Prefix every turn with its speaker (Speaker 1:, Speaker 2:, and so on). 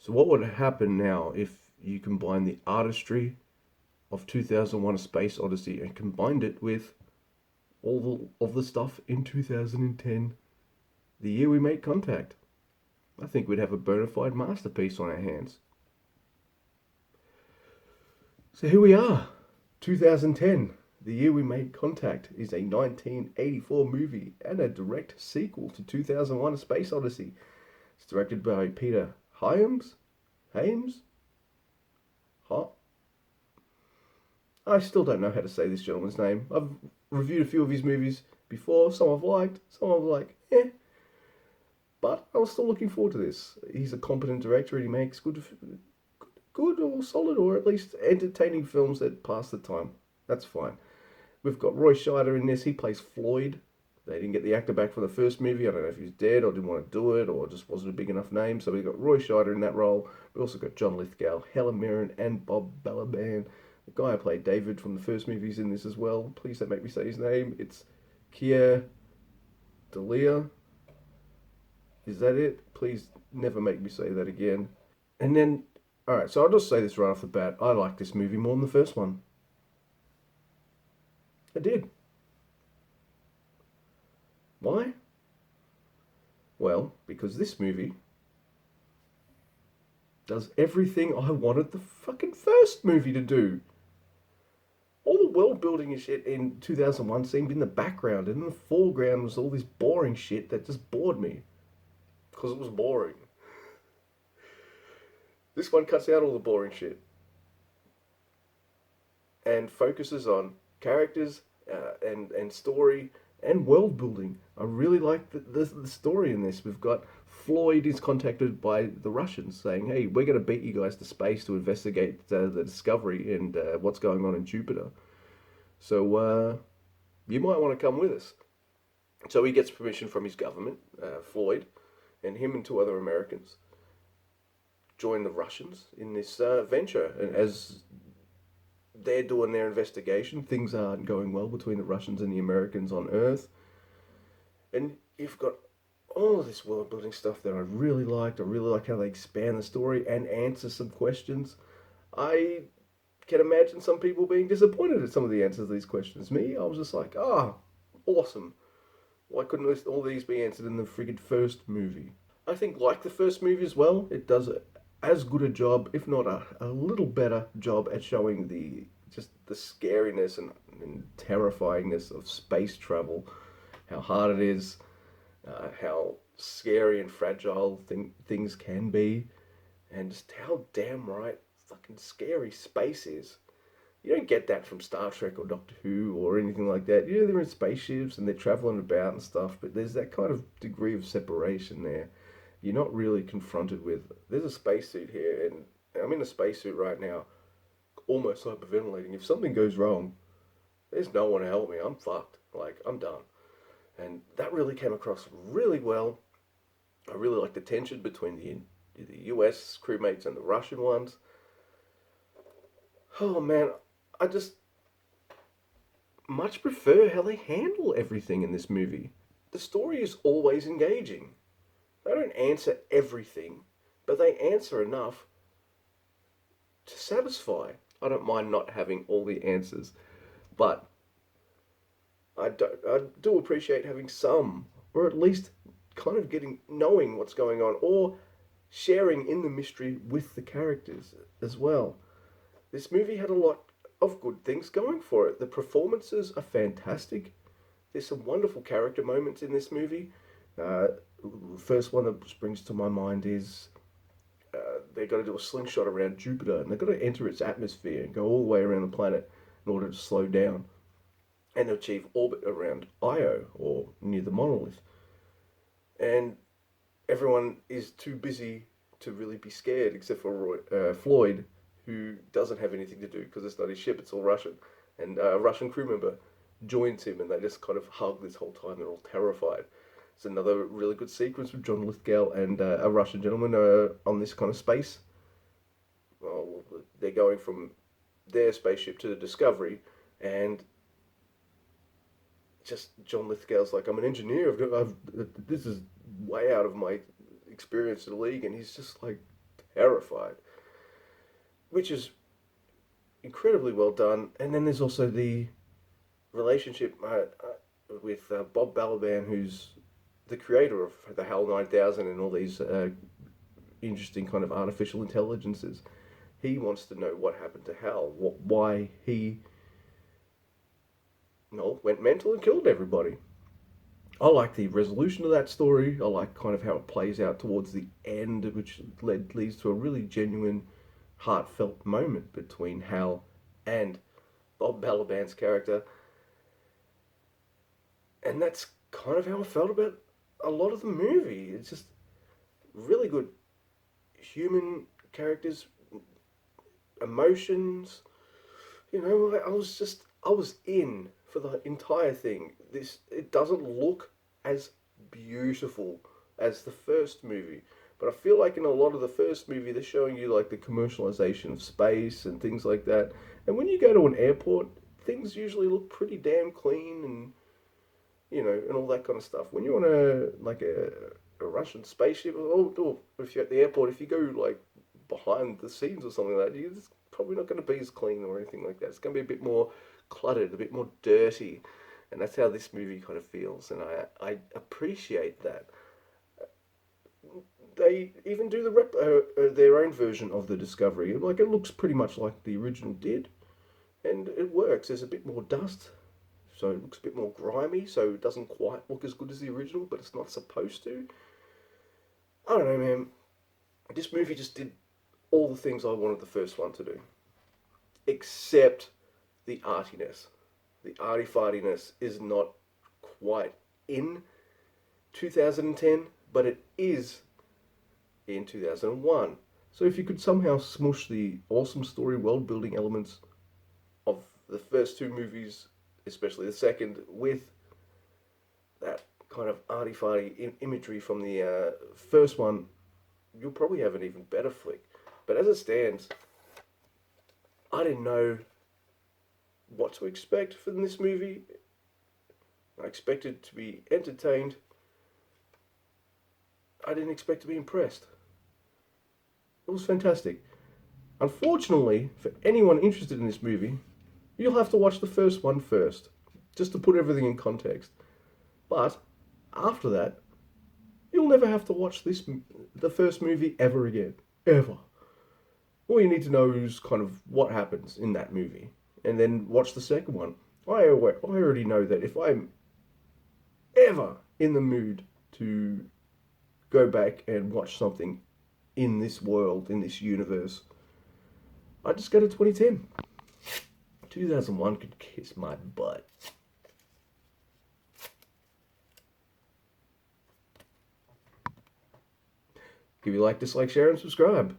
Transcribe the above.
Speaker 1: So what would happen now if you combine the artistry of 2001: A Space Odyssey and combined it with of the stuff in 2010, the year we made contact? I think we'd have a bona fide masterpiece on our hands. So here we are, 2010. The Year We Made Contact is a 1984 movie and a direct sequel to 2001: A Space Odyssey. It's directed by Peter Hyams. Hames? Huh? I still don't know how to say this gentleman's name. I've reviewed a few of his movies before. Some I've liked, some I've like, eh. But I was still looking forward to this. He's a competent director and he makes good or solid or at least entertaining films that pass the time. That's fine. We've got Roy Scheider in this. He plays Floyd. They didn't get the actor back for the first movie. I don't know if he's dead or didn't want to do it or just wasn't a big enough name. So we've got Roy Scheider in that role. We also got John Lithgow, Helen Mirren, and Bob Balaban. The guy who played David from the first movie's in this as well. Please don't make me say his name. It's Keir Dalia. Is that it? Please never make me say that again. And then, alright, so I'll just say this right off the bat. I like this movie more than the first one. I did. Why? Well, because this movie does everything I wanted the fucking first movie to do. All the world building and shit in 2001 seemed in the background, and in the foreground was all this boring shit that just bored me. Because it was boring. This one cuts out all the boring shit and focuses on characters and story and world building. I really like the story in this. We've got Floyd is contacted by the Russians saying, hey, we're going to beat you guys to space to investigate the discovery and what's going on in Jupiter. So you might want to come with us. So he gets permission from his government, Floyd, and him and two other Americans join the Russians in this venture. And as they're doing their investigation, things aren't going well between the Russians and the Americans on Earth. And you've got all of this world building stuff that I really liked. I really like how they expand the story and answer some questions. I can imagine some people being disappointed at some of the answers to these questions. Me, I was just like, awesome. Why couldn't all these be answered in the friggin' first movie? I think, like the first movie as well, it does as good a job, if not a little better job, at showing the scariness and terrifyingness of space travel, how hard it is, how scary and fragile things can be, and just how damn right fucking scary space is. You don't get that from Star Trek or Doctor Who or anything like that. Yeah, they're in spaceships and they're traveling about and stuff, but there's that kind of degree of separation there. You're not really confronted with, there's a spacesuit here and I'm in a spacesuit right now, almost hyperventilating. If something goes wrong, there's no one to help me. I'm fucked. Like, I'm done. And that really came across really well. I really like the tension between the US crewmates and the Russian ones. Oh man, I just much prefer how they handle everything in this movie. The story is always engaging. They don't answer everything, but they answer enough to satisfy. I don't mind not having all the answers, but I do appreciate having some, or at least kind of knowing what's going on, or sharing in the mystery with the characters as well. This movie had a lot of good things going for it. The performances are fantastic. There's some wonderful character moments in this movie. First one that springs to my mind is they've got to do a slingshot around Jupiter and they've got to enter its atmosphere and go all the way around the planet in order to slow down and achieve orbit around Io or near the monolith. And everyone is too busy to really be scared except for Floyd, who doesn't have anything to do because it's not his ship, it's all Russian. And a Russian crew member joins him and they just kind of hug this whole time. They're all terrified. It's another really good sequence with John Lithgow and a Russian gentleman on this kind of space. Well, they're going from their spaceship to the Discovery, and just John Lithgow's like, I'm an engineer. This is way out of my experience in the league, and he's just like terrified, which is incredibly well done. And then there's also the relationship with Bob Balaban, who's the creator of the HAL 9000 and all these interesting kind of artificial intelligences. He wants to know what happened to HAL, why he went mental and killed everybody. I like the resolution of that story. I like kind of how it plays out towards the end, which leads to a really genuine, heartfelt moment between Hal and Bob Balaban's character. And that's kind of how I felt about a lot of the movie. It's just really good human characters, emotions. I was in for the entire thing. It doesn't look as beautiful as the first movie, but I feel like in a lot of the first movie they're showing you like the commercialization of space and things like that. And when you go to an airport, things usually look pretty damn clean and and all that kind of stuff. When you're on a Russian spaceship, or if you're at the airport, if you go like behind the scenes or something like that, it's probably not going to be as clean or anything like that. It's going to be a bit more cluttered, a bit more dirty, and that's how this movie kind of feels, and I appreciate that. They even do their own version of the Discovery. Like it looks pretty much like the original did, and it works. There's a bit more dust, so it looks a bit more grimy, so it doesn't quite look as good as the original, but it's not supposed to. I don't know, man. This movie just did all the things I wanted the first one to do, except the artiness. The arty-fartiness is not quite in 2010, but it is in 2001. So if you could somehow smush the awesome story world-building elements of the first two movies, especially the second, with that kind of arty-farty imagery from the first one, you'll probably have an even better flick. But as it stands, I didn't know what to expect from this movie. I expected to be entertained. I didn't expect to be impressed. It was fantastic. Unfortunately, for anyone interested in this movie, you'll have to watch the first one first, just to put everything in context. But after that, you'll never have to watch the first movie ever again. Ever. All you need to know is kind of what happens in that movie, and then watch the second one. I already know that if I'm ever in the mood to go back and watch something in this world, in this universe, I just go to 2010. 2001 could kiss my butt. Give you a like, dislike, share, and subscribe.